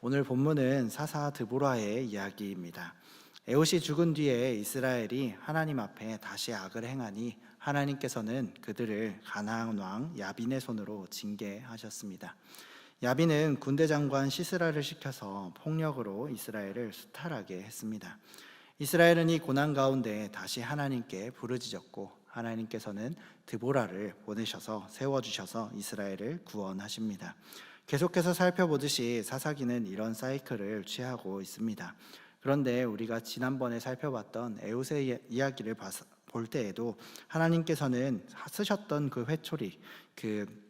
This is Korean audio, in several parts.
오늘 본문은 사사 드보라의 이야기입니다. 에봇이 죽은 뒤에 이스라엘이 하나님 앞에 다시 악을 행하니 하나님께서는 그들을 가나안 왕 야빈의 손으로 징계하셨습니다. 야빈은 군대 장관 시스라를 시켜서 폭력으로 이스라엘을 수탈하게 했습니다. 이스라엘은 이 고난 가운데 다시 하나님께 부르짖었고 하나님께서는 드보라를 보내셔서 세워주셔서 이스라엘을 구원하십니다. 계속해서 살펴보듯이 사사기는 이런 사이클을 취하고 있습니다. 그런데 우리가 지난번에 살펴봤던 에웃의 이야기를 볼 때에도 하나님께서는 쓰셨던 그 회초리, 그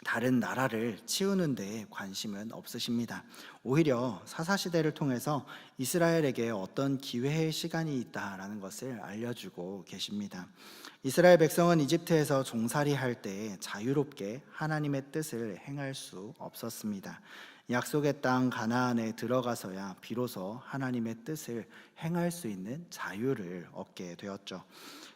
다른 나라를 치우는 데에 관심은 없으십니다. 오히려 사사시대를 통해서 이스라엘에게 어떤 기회의 시간이 있다라는 것을 알려주고 계십니다. 이스라엘 백성은 이집트에서 종살이 할 때 자유롭게 하나님의 뜻을 행할 수 없었습니다. 약속의 땅 가나안에 들어가서야 비로소 하나님의 뜻을 행할 수 있는 자유를 얻게 되었죠.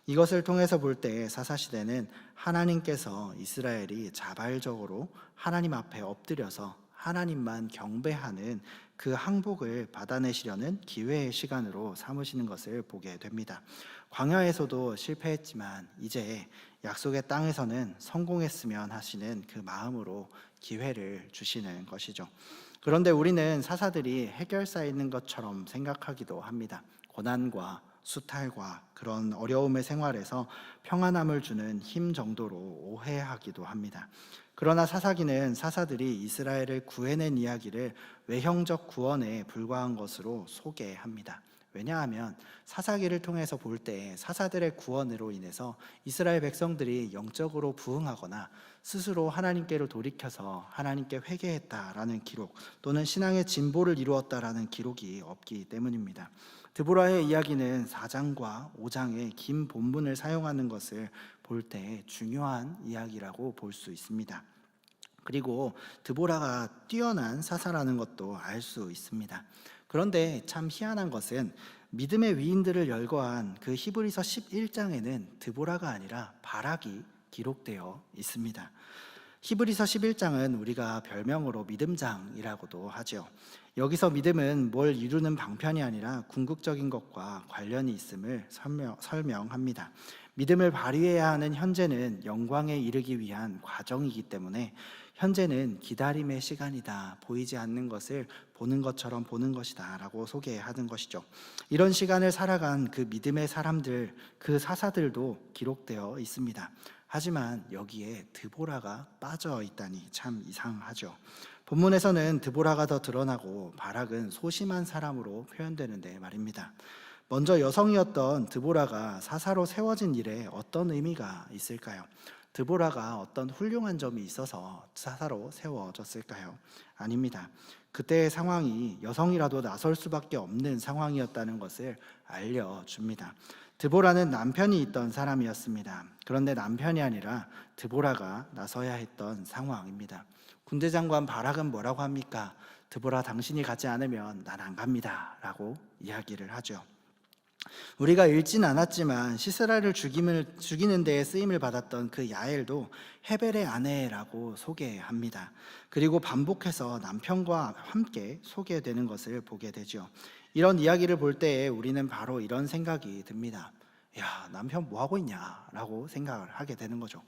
이것을 통해서 볼 때 사사시대는 하나님께서 이스라엘이 자발적으로 하나님 앞에 엎드려서 하나님만 경배하는 그 항복을 받아내시려는 기회의 시간으로 삼으시는 것을 보게 됩니다. 광야에서도 실패했지만 이제 약속의 땅에서는 성공했으면 하시는 그 마음으로 기회를 주시는 것이죠. 그런데 우리는 사사들이 해결사 있는 것처럼 생각하기도 합니다. 고난과 수탈과 그런 어려움의 생활에서 평안함을 주는 힘 정도로 오해하기도 합니다. 그러나 사사기는 사사들이 이스라엘을 구해낸 이야기를 외형적 구원에 불과한 것으로 소개합니다. 왜냐하면 사사기를 통해서 볼 때 사사들의 구원으로 인해서 이스라엘 백성들이 영적으로 부흥하거나 스스로 하나님께로 돌이켜서 하나님께 회개했다라는 기록 또는 신앙의 진보를 이루었다라는 기록이 없기 때문입니다. 드보라의 이야기는 4장과 5장의 긴 본문을 사용하는 것을 볼 때 중요한 이야기라고 볼 수 있습니다. 그리고 드보라가 뛰어난 사사라는 것도 알 수 있습니다. 그런데 참 희한한 것은 믿음의 위인들을 열거한 그 히브리서 11장에는 드보라가 아니라 바락이 기록되어 있습니다. 히브리서 11장은 우리가 별명으로 믿음장이라고도 하죠. 여기서 믿음은 뭘 이루는 방편이 아니라 궁극적인 것과 관련이 있음을 설명합니다. 믿음을 발휘해야 하는 현재는 영광에 이르기 위한 과정이기 때문에 현재는 기다림의 시간이다. 보이지 않는 것을 보는 것처럼 보는 것이다 라고 소개하는 것이죠. 이런 시간을 살아간 그 믿음의 사람들, 그 사사들도 기록되어 있습니다. 하지만 여기에 드보라가 빠져 있다니 참 이상하죠. 본문에서는 드보라가 더 드러나고 바락은 소심한 사람으로 표현되는데 말입니다. 먼저 여성이었던 드보라가 사사로 세워진 일에 어떤 의미가 있을까요? 드보라가 어떤 훌륭한 점이 있어서 사사로 세워졌을까요? 아닙니다. 그때의 상황이 여성이라도 나설 수밖에 없는 상황이었다는 것을 알려줍니다. 드보라는 남편이 있던 사람이었습니다. 그런데 남편이 아니라 드보라가 나서야 했던 상황입니다. 군대 장관 바락은 뭐라고 합니까? 드보라 당신이 가지 않으면 난 안 갑니다 라고 이야기를 하죠. 우리가 읽진 않았지만 시스라를 죽이는 데에 쓰임을 받았던 그 야엘도 헤벨의 아내라고 소개합니다. 그리고 반복해서 남편과 함께 소개되는 것을 보게 되죠. 이런 이야기를 볼 때에 우리는 바로 이런 생각이 듭니다. 야, 남편 뭐 하고 있냐 라고 생각을 하게 되는 거죠.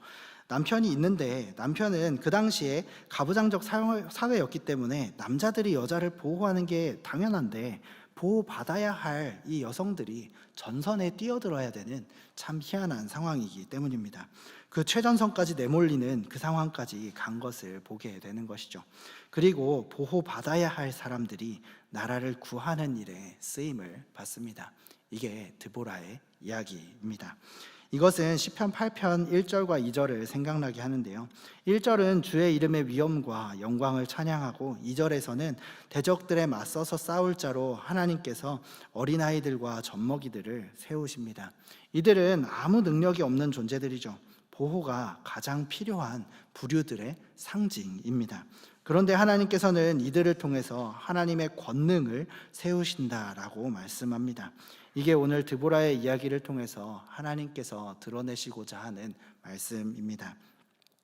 남편이 있는데 남편은 그 당시에 가부장적 사회였기 때문에 남자들이 여자를 보호하는 게 당연한데 보호받아야 할 이 여성들이 전선에 뛰어들어야 되는 참 희한한 상황이기 때문입니다. 그 최전선까지 내몰리는 그 상황까지 간 것을 보게 되는 것이죠. 그리고 보호받아야 할 사람들이 나라를 구하는 일에 쓰임을 받습니다. 이게 드보라의 이야기입니다. 이것은 시편 8편 1절과 2절을 생각나게 하는데요. 1절은 주의 이름의 위엄과 영광을 찬양하고 2절에서는 대적들에 맞서서 싸울 자로 하나님께서 어린아이들과 젖먹이들을 세우십니다. 이들은 아무 능력이 없는 존재들이죠. 보호가 가장 필요한 부류들의 상징입니다. 그런데 하나님께서는 이들을 통해서 하나님의 권능을 세우신다라고 말씀합니다. 이게 오늘 드보라의 이야기를 통해서 하나님께서 드러내시고자 하는 말씀입니다.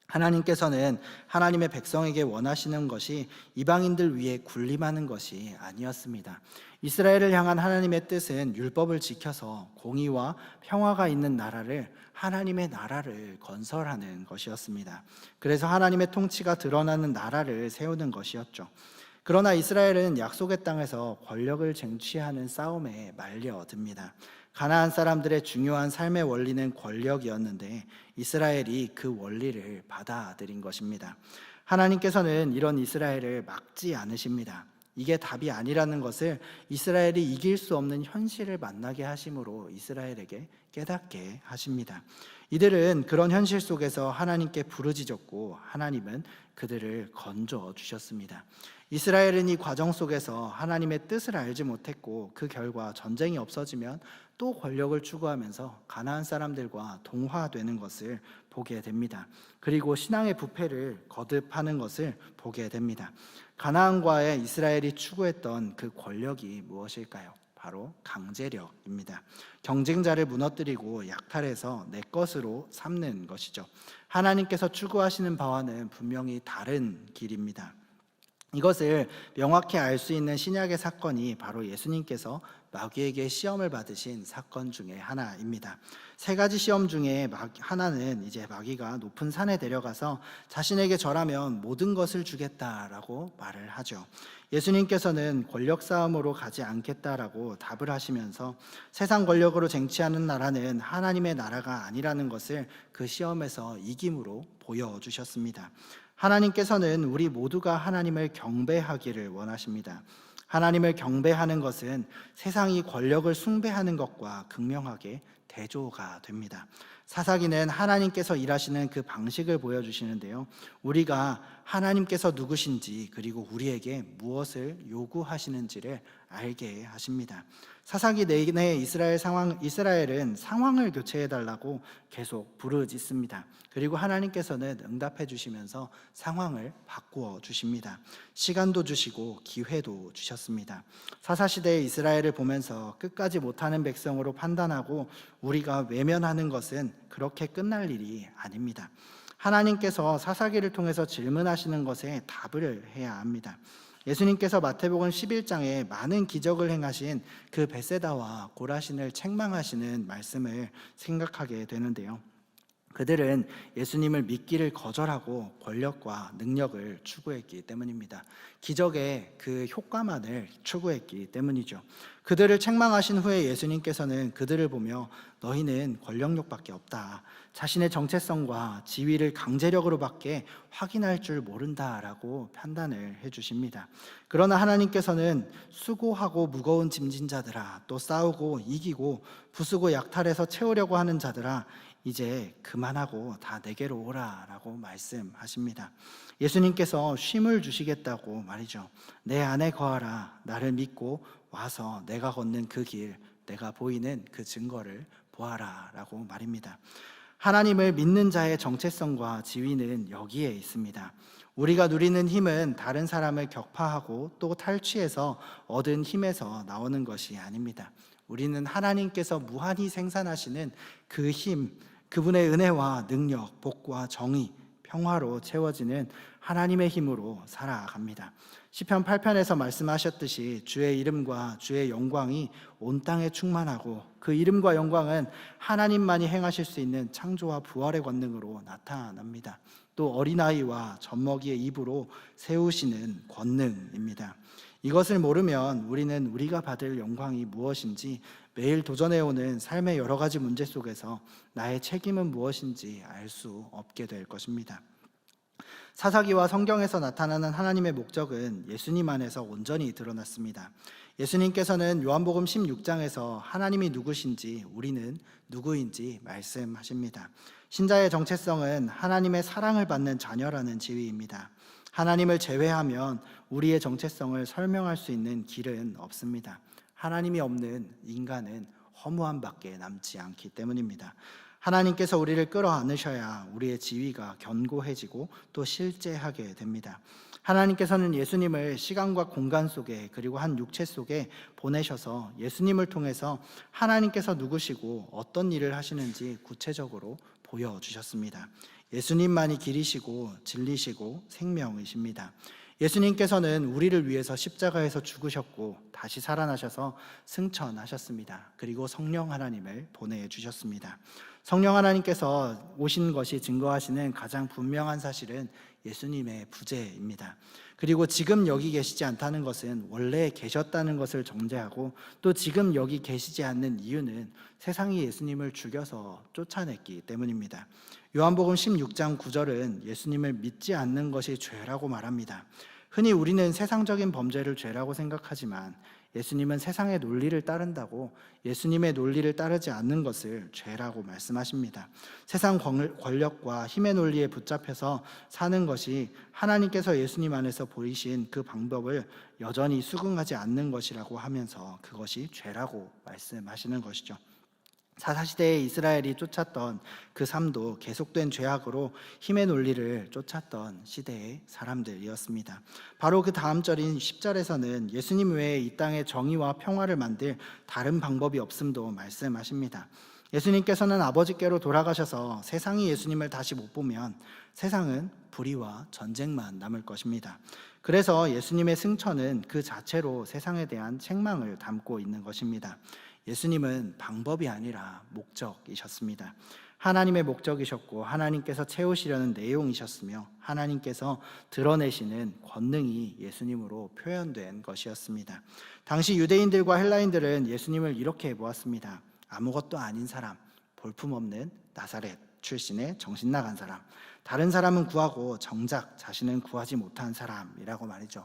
하나님께서는 하나님의 백성에게 원하시는 것이 이방인들 위에 군림하는 것이 아니었습니다. 이스라엘을 향한 하나님의 뜻은 율법을 지켜서 공의와 평화가 있는 나라를, 하나님의 나라를 건설하는 것이었습니다. 그래서 하나님의 통치가 드러나는 나라를 세우는 것이었죠. 그러나 이스라엘은 약속의 땅에서 권력을 쟁취하는 싸움에 말려듭니다. 가나안 사람들의 중요한 삶의 원리는 권력이었는데 이스라엘이 그 원리를 받아들인 것입니다. 하나님께서는 이런 이스라엘을 막지 않으십니다. 이게 답이 아니라는 것을 이스라엘이 이길 수 없는 현실을 만나게 하심으로 이스라엘에게 깨닫게 하십니다. 이들은 그런 현실 속에서 하나님께 부르짖었고 하나님은 그들을 건져 주셨습니다. 이스라엘은 이 과정 속에서 하나님의 뜻을 알지 못했고 그 결과 전쟁이 없어지면 또 권력을 추구하면서 가나안 사람들과 동화되는 것을 보게 됩니다. 그리고 신앙의 부패를 거듭하는 것을 보게 됩니다. 가나안과의 이스라엘이 추구했던 그 권력이 무엇일까요? 바로 강제력입니다. 경쟁자를 무너뜨리고 약탈해서 내 것으로 삼는 것이죠. 하나님께서 추구하시는 바와는 분명히 다른 길입니다. 이것을 명확히 알 수 있는 신약의 사건이 바로 예수님께서 마귀에게 시험을 받으신 사건 중에 하나입니다. 세 가지 시험 중에 하나는 이제 마귀가 높은 산에 데려가서 자신에게 절하면 모든 것을 주겠다라고 말을 하죠. 예수님께서는 권력 싸움으로 가지 않겠다라고 답을 하시면서 세상 권력으로 쟁취하는 나라는 하나님의 나라가 아니라는 것을 그 시험에서 이김으로 보여주셨습니다. 하나님께서는 우리 모두가 하나님을 경배하기를 원하십니다. 하나님을 경배하는 것은 세상이 권력을 숭배하는 것과 극명하게 대조가 됩니다. 사사기는 하나님께서 일하시는 그 방식을 보여주시는데요. 우리가 하나님께서 누구신지 그리고 우리에게 무엇을 요구하시는지를 알게 하십니다. 사사기 내내 이스라엘은 상황을 교체해달라고 계속 부르짖습니다. 그리고 하나님께서는 응답해 주시면서 상황을 바꾸어 주십니다. 시간도 주시고 기회도 주셨습니다. 사사시대의 이스라엘을 보면서 끝까지 못하는 백성으로 판단하고 우리가 외면하는 것은 그렇게 끝날 일이 아닙니다. 하나님께서 사사기를 통해서 질문하시는 것에 답을 해야 합니다. 예수님께서 마태복음 11장에 많은 기적을 행하신 그 벳세다와 고라신을 책망하시는 말씀을 생각하게 되는데요. 그들은 예수님을 믿기를 거절하고 권력과 능력을 추구했기 때문입니다. 기적의 그 효과만을 추구했기 때문이죠. 그들을 책망하신 후에 예수님께서는 그들을 보며 너희는 권력욕밖에 없다. 자신의 정체성과 지위를 강제력으로 밖에 확인할 줄 모른다라고 판단을 해주십니다. 그러나 하나님께서는 수고하고 무거운 짐진 자들아, 또 싸우고 이기고 부수고 약탈해서 채우려고 하는 자들아, 이제 그만하고 다 내게로 오라라고 말씀하십니다. 예수님께서 쉼을 주시겠다고 말이죠. 내 안에 거하라. 나를 믿고 와서 내가 걷는 그 길, 내가 보이는 그 증거를 보아라라고 말입니다. 하나님을 믿는 자의 정체성과 지위는 여기에 있습니다. 우리가 누리는 힘은 다른 사람을 격파하고 또 탈취해서 얻은 힘에서 나오는 것이 아닙니다. 우리는 하나님께서 무한히 생산하시는 그 힘, 그분의 은혜와 능력, 복과 정의, 평화로 채워지는 하나님의 힘으로 살아갑니다. 시편 8편에서 말씀하셨듯이 주의 이름과 주의 영광이 온 땅에 충만하고 그 이름과 영광은 하나님만이 행하실 수 있는 창조와 부활의 권능으로 나타납니다. 또 어린아이와 젖먹이의 입으로 세우시는 권능입니다. 이것을 모르면 우리는 우리가 받을 영광이 무엇인지 매일 도전해오는 삶의 여러 가지 문제 속에서 나의 책임은 무엇인지 알 수 없게 될 것입니다. 사사기와 성경에서 나타나는 하나님의 목적은 예수님 안에서 온전히 드러났습니다. 예수님께서는 요한복음 16장에서 하나님이 누구신지 우리는 누구인지 말씀하십니다. 신자의 정체성은 하나님의 사랑을 받는 자녀라는 지위입니다. 하나님을 제외하면 우리의 정체성을 설명할 수 있는 길은 없습니다. 하나님이 없는 인간은 허무함밖에 남지 않기 때문입니다. 하나님께서 우리를 끌어안으셔야 우리의 지위가 견고해지고 또 실제하게 됩니다. 하나님께서는 예수님을 시간과 공간 속에 그리고 한 육체 속에 보내셔서 예수님을 통해서 하나님께서 누구시고 어떤 일을 하시는지 구체적으로 보여주셨습니다. 예수님만이 길이시고 진리시고 생명이십니다. 예수님께서는 우리를 위해서 십자가에서 죽으셨고 다시 살아나셔서 승천하셨습니다. 그리고 성령 하나님을 보내주셨습니다. 성령 하나님께서 오신 것이 증거하시는 가장 분명한 사실은 예수님의 부재입니다. 그리고 지금 여기 계시지 않다는 것은 원래 계셨다는 것을 전제하고, 또 지금 여기 계시지 않는 이유는 세상이 예수님을 죽여서 쫓아냈기 때문입니다. 요한복음 16장 9절은 예수님을 믿지 않는 것이 죄라고 말합니다. 흔히 우리는 세상적인 범죄를 죄라고 생각하지만 예수님은 세상의 논리를 따른다고 예수님의 논리를 따르지 않는 것을 죄라고 말씀하십니다. 세상 권력과 힘의 논리에 붙잡혀서 사는 것이 하나님께서 예수님 안에서 보이신 그 방법을 여전히 수긍하지 않는 것이라고 하면서 그것이 죄라고 말씀하시는 것이죠. 사사시대에 이스라엘이 쫓았던 그 삶도 계속된 죄악으로 힘의 논리를 쫓았던 시대의 사람들이었습니다. 바로 그 다음 절인 10절에서는 예수님 외에 이 땅에 정의와 평화를 만들 다른 방법이 없음도 말씀하십니다. 예수님께서는 아버지께로 돌아가셔서 세상이 예수님을 다시 못 보면 세상은 불의와 전쟁만 남을 것입니다. 그래서 예수님의 승천은 그 자체로 세상에 대한 책망을 담고 있는 것입니다. 예수님은 방법이 아니라 목적이셨습니다. 하나님의 목적이셨고 하나님께서 채우시려는 내용이셨으며 하나님께서 드러내시는 권능이 예수님으로 표현된 것이었습니다. 당시 유대인들과 헬라인들은 예수님을 이렇게 보았습니다. 아무것도 아닌 사람, 볼품없는 나사렛 출신의 정신 나간 사람, 다른 사람은 구하고 정작 자신은 구하지 못한 사람이라고 말이죠.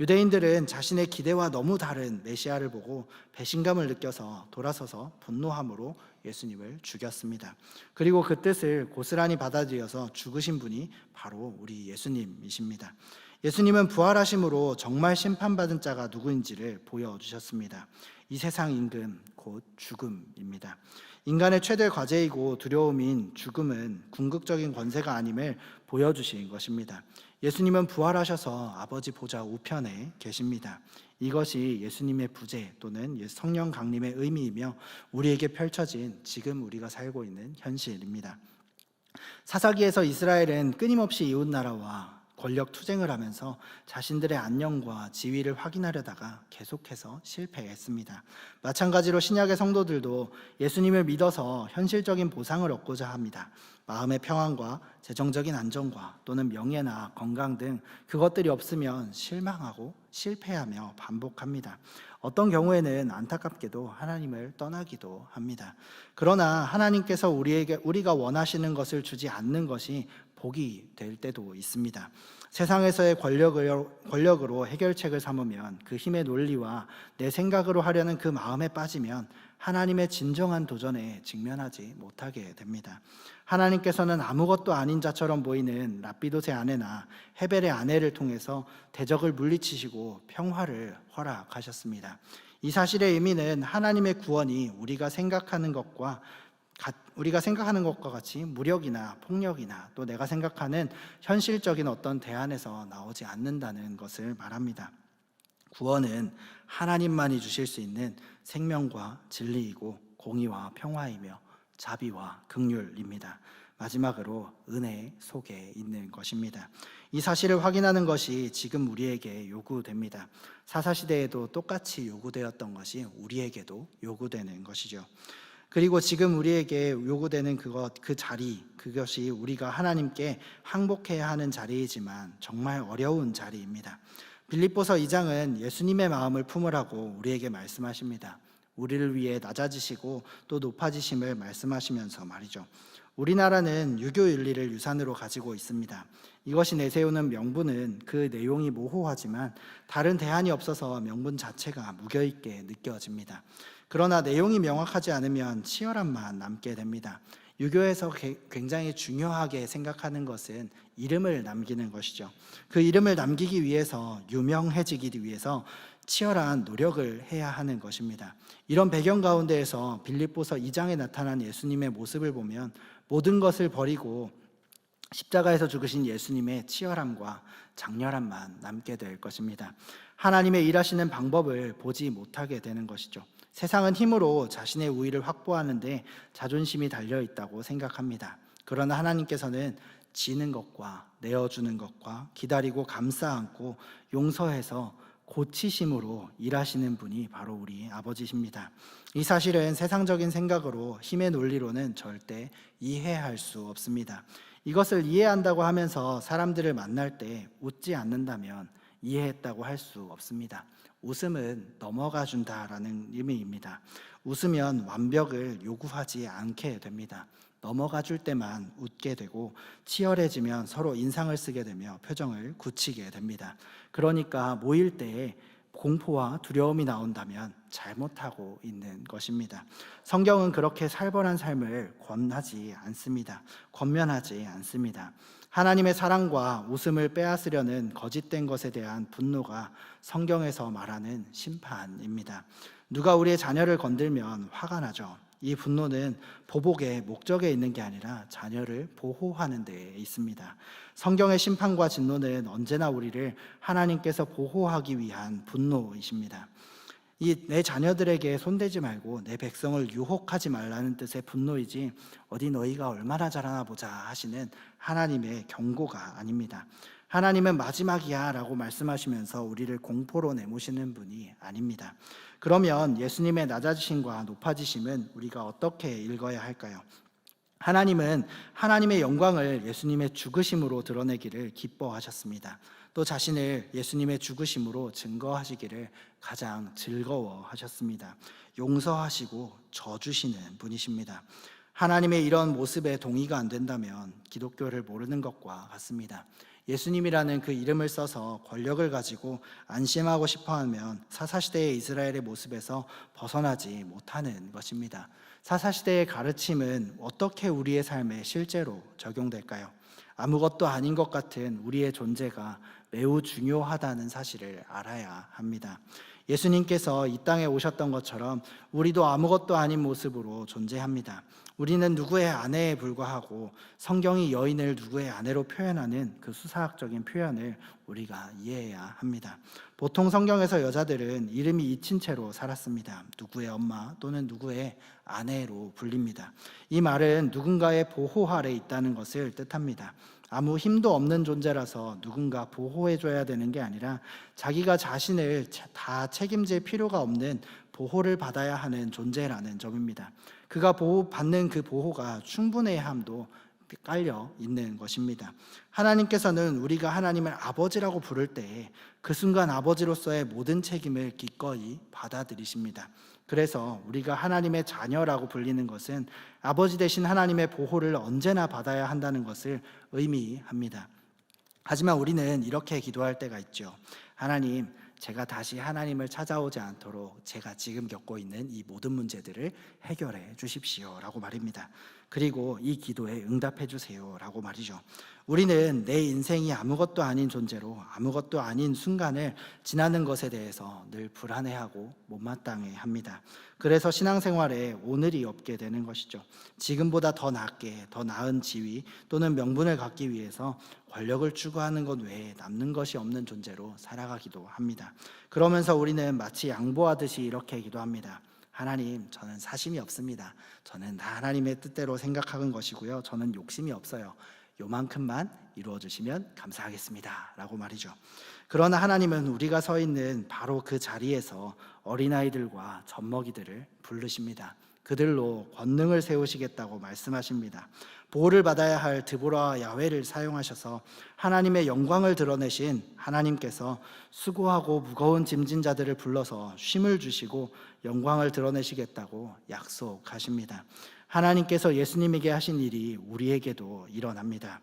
유대인들은 자신의 기대와 너무 다른 메시아를 보고 배신감을 느껴서 돌아서서 분노함으로 예수님을 죽였습니다. 그리고 그 뜻을 고스란히 받아들여서 죽으신 분이 바로 우리 예수님이십니다. 예수님은 부활하심으로 정말 심판받은 자가 누구인지를 보여주셨습니다. 이 세상 임금, 곧 죽음입니다. 인간의 최대 과제이고 두려움인 죽음은 궁극적인 권세가 아님을 보여주신 것입니다. 예수님은 부활하셔서 아버지 보좌 우편에 계십니다. 이것이 예수님의 부재 또는 성령 강림의 의미이며 우리에게 펼쳐진 지금 우리가 살고 있는 현실입니다. 사사기에서 이스라엘은 끊임없이 이웃나라와 권력 투쟁을 하면서 자신들의 안녕과 지위를 확인하려다가 계속해서 실패했습니다. 마찬가지로 신약의 성도들도 예수님을 믿어서 현실적인 보상을 얻고자 합니다. 마음의 평안과 재정적인 안정과 또는 명예나 건강 등 그것들이 없으면 실망하고 실패하며 반복합니다. 어떤 경우에는 안타깝게도 하나님을 떠나기도 합니다. 그러나 하나님께서 우리가 원하시는 것을 주지 않는 것이 복이 될 때도 있습니다. 세상에서의 권력으로 해결책을 삼으면 그 힘의 논리와 내 생각으로 하려는 그 마음에 빠지면 하나님의 진정한 도전에 직면하지 못하게 됩니다. 하나님께서는 아무것도 아닌 자처럼 보이는 랍비도의 아내나 헤벨의 아내를 통해서 대적을 물리치시고 평화를 허락하셨습니다. 이 사실의 의미는 하나님의 구원이 우리가 생각하는 것과 같이 무력이나 폭력이나 또 내가 생각하는 현실적인 어떤 대안에서 나오지 않는다는 것을 말합니다. 구원은 하나님만이 주실 수 있는 생명과 진리이고 공의와 평화이며 자비와 긍휼입니다. 마지막으로 은혜 속에 있는 것입니다. 이 사실을 확인하는 것이 지금 우리에게 요구됩니다. 사사시대에도 똑같이 요구되었던 것이 우리에게도 요구되는 것이죠. 그리고 지금 우리에게 요구되는 그 자리, 그것이 우리가 하나님께 항복해야 하는 자리이지만 정말 어려운 자리입니다. 빌립보서 2장은 예수님의 마음을 품으라고 우리에게 말씀하십니다. 우리를 위해 낮아지시고 또 높아지심을 말씀하시면서 말이죠. 우리나라는 유교 윤리를 유산으로 가지고 있습니다. 이것이 내세우는 명분은 그 내용이 모호하지만 다른 대안이 없어서 명분 자체가 무뎌있게 느껴집니다. 그러나 내용이 명확하지 않으면 치열함만 남게 됩니다. 유교에서 굉장히 중요하게 생각하는 것은 이름을 남기는 것이죠. 그 이름을 남기기 위해서, 유명해지기 위해서 치열한 노력을 해야 하는 것입니다. 이런 배경 가운데에서 빌립보서 2장에 나타난 예수님의 모습을 보면 모든 것을 버리고 십자가에서 죽으신 예수님의 치열함과 장렬함만 남게 될 것입니다. 하나님의 일하시는 방법을 보지 못하게 되는 것이죠. 세상은 힘으로 자신의 우위를 확보하는데 자존심이 달려있다고 생각합니다. 그러나 하나님께서는 지는 것과 내어주는 것과 기다리고 감싸 안고 용서해서 고치심으로 일하시는 분이 바로 우리 아버지십니다. 이 사실은 세상적인 생각으로 힘의 논리로는 절대 이해할 수 없습니다. 이것을 이해한다고 하면서 사람들을 만날 때 웃지 않는다면 이해했다고 할 수 없습니다. 웃음은 넘어가 준다라는 의미입니다. 웃으면 완벽을 요구하지 않게 됩니다. 넘어가 줄 때만 웃게 되고 치열해지면 서로 인상을 쓰게 되며 표정을 굳히게 됩니다. 그러니까 모일 때 공포와 두려움이 나온다면 잘못하고 있는 것입니다. 성경은 그렇게 살벌한 삶을 권면하지 않습니다. 하나님의 사랑과 웃음을 빼앗으려는 거짓된 것에 대한 분노가 성경에서 말하는 심판입니다. 누가 우리의 자녀를 건들면 화가 나죠. 이 분노는 보복의 목적에 있는 게 아니라 자녀를 보호하는 데 있습니다. 성경의 심판과 진노는 언제나 우리를 하나님께서 보호하기 위한 분노이십니다. 내 자녀들에게 손대지 말고 내 백성을 유혹하지 말라는 뜻의 분노이지 어디 너희가 얼마나 잘하나 보자 하시는 하나님의 경고가 아닙니다. 하나님은 마지막이야 라고 말씀하시면서 우리를 공포로 내모시는 분이 아닙니다. 그러면 예수님의 낮아지심과 높아지심은 우리가 어떻게 읽어야 할까요? 하나님은 하나님의 영광을 예수님의 죽으심으로 드러내기를 기뻐하셨습니다. 또 자신을 예수님의 죽으심으로 증거하시기를 가장 즐거워하셨습니다. 용서하시고 져주시는 분이십니다. 하나님의 이런 모습에 동의가 안 된다면 기독교를 모르는 것과 같습니다. 예수님이라는 그 이름을 써서 권력을 가지고 안심하고 싶어하면 사사시대의 이스라엘의 모습에서 벗어나지 못하는 것입니다. 사사시대의 가르침은 어떻게 우리의 삶에 실제로 적용될까요? 아무것도 아닌 것 같은 우리의 존재가 매우 중요하다는 사실을 알아야 합니다. 예수님께서 이 땅에 오셨던 것처럼 우리도 아무것도 아닌 모습으로 존재합니다. 우리는 누구의 아내에 불과하고 성경이 여인을 누구의 아내로 표현하는 그 수사학적인 표현을 우리가 이해해야 합니다. 보통 성경에서 여자들은 이름이 잊힌 채로 살았습니다. 누구의 엄마 또는 누구의 아내로 불립니다. 이 말은 누군가의 보호 아래 있다는 것을 뜻합니다. 아무 힘도 없는 존재라서 누군가 보호해줘야 되는 게 아니라 자기가 자신을 다 책임질 필요가 없는 보호를 받아야 하는 존재라는 점입니다. 그가 보호받는 그 보호가 충분해야 함도 깔려 있는 것입니다. 하나님께서는 우리가 하나님을 아버지라고 부를 때 그 순간 아버지로서의 모든 책임을 기꺼이 받아들이십니다. 그래서 우리가 하나님의 자녀라고 불리는 것은 아버지 되신 하나님의 보호를 언제나 받아야 한다는 것을 의미합니다. 하지만 우리는 이렇게 기도할 때가 있죠. 하나님, 제가 다시 하나님을 찾아오지 않도록 제가 지금 겪고 있는 이 모든 문제들을 해결해 주십시오 라고 말입니다. 그리고 이 기도에 응답해 주세요 라고 말이죠. 우리는 내 인생이 아무것도 아닌 존재로 아무것도 아닌 순간을 지나는 것에 대해서 늘 불안해하고 못마땅해 합니다. 그래서 신앙생활에 오늘이 없게 되는 것이죠. 지금보다 더 낫게, 더 나은 지위 또는 명분을 갖기 위해서 권력을 추구하는 것 외에 남는 것이 없는 존재로 살아가기도 합니다. 그러면서 우리는 마치 양보하듯이 이렇게 기도합니다. 하나님, 저는 사심이 없습니다. 저는 다 하나님의 뜻대로 생각하는 것이고요. 저는 욕심이 없어요. 요만큼만 이루어 주시면 감사하겠습니다 라고 말이죠. 그러나 하나님은 우리가 서 있는 바로 그 자리에서 어린아이들과 젖먹이들을 부르십니다. 그들로 권능을 세우시겠다고 말씀하십니다. 보호를 받아야 할 드보라와 야훼를 사용하셔서 하나님의 영광을 드러내신 하나님께서 수고하고 무거운 짐진 자들을 불러서 쉼을 주시고 영광을 드러내시겠다고 약속하십니다. 하나님께서 예수님에게 하신 일이 우리에게도 일어납니다.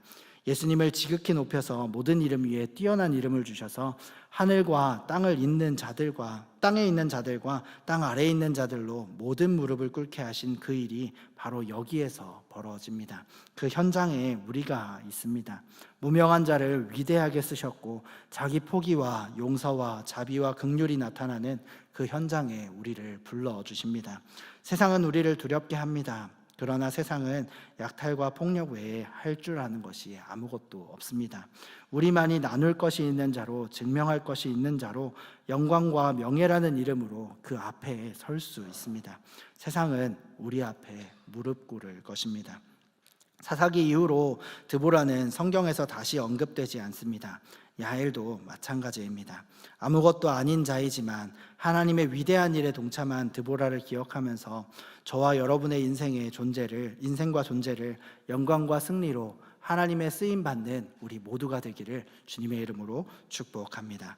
예수님을 지극히 높여서 모든 이름 위에 뛰어난 이름을 주셔서 하늘과 땅을 잇는 자들과 땅에 있는 자들과 땅 아래에 있는 자들로 모든 무릎을 꿇게 하신 그 일이 바로 여기에서 벌어집니다. 그 현장에 우리가 있습니다. 무명한 자를 위대하게 쓰셨고 자기 포기와 용서와 자비와 긍휼이 나타나는 그 현장에 우리를 불러주십니다. 세상은 우리를 두렵게 합니다. 그러나 세상은 약탈과 폭력 외에 할 줄 아는 것이 아무것도 없습니다. 우리만이 나눌 것이 있는 자로, 증명할 것이 있는 자로, 영광과 명예라는 이름으로 그 앞에 설 수 있습니다. 세상은 우리 앞에 무릎 꿇을 것입니다. 사사기 이후로 드보라는 성경에서 다시 언급되지 않습니다. 야엘도 마찬가지입니다. 아무것도 아닌 자이지만 하나님의 위대한 일에 동참한 드보라를 기억하면서 저와 여러분의 인생과 존재를 영광과 승리로 하나님의 쓰임 받는 우리 모두가 되기를 주님의 이름으로 축복합니다.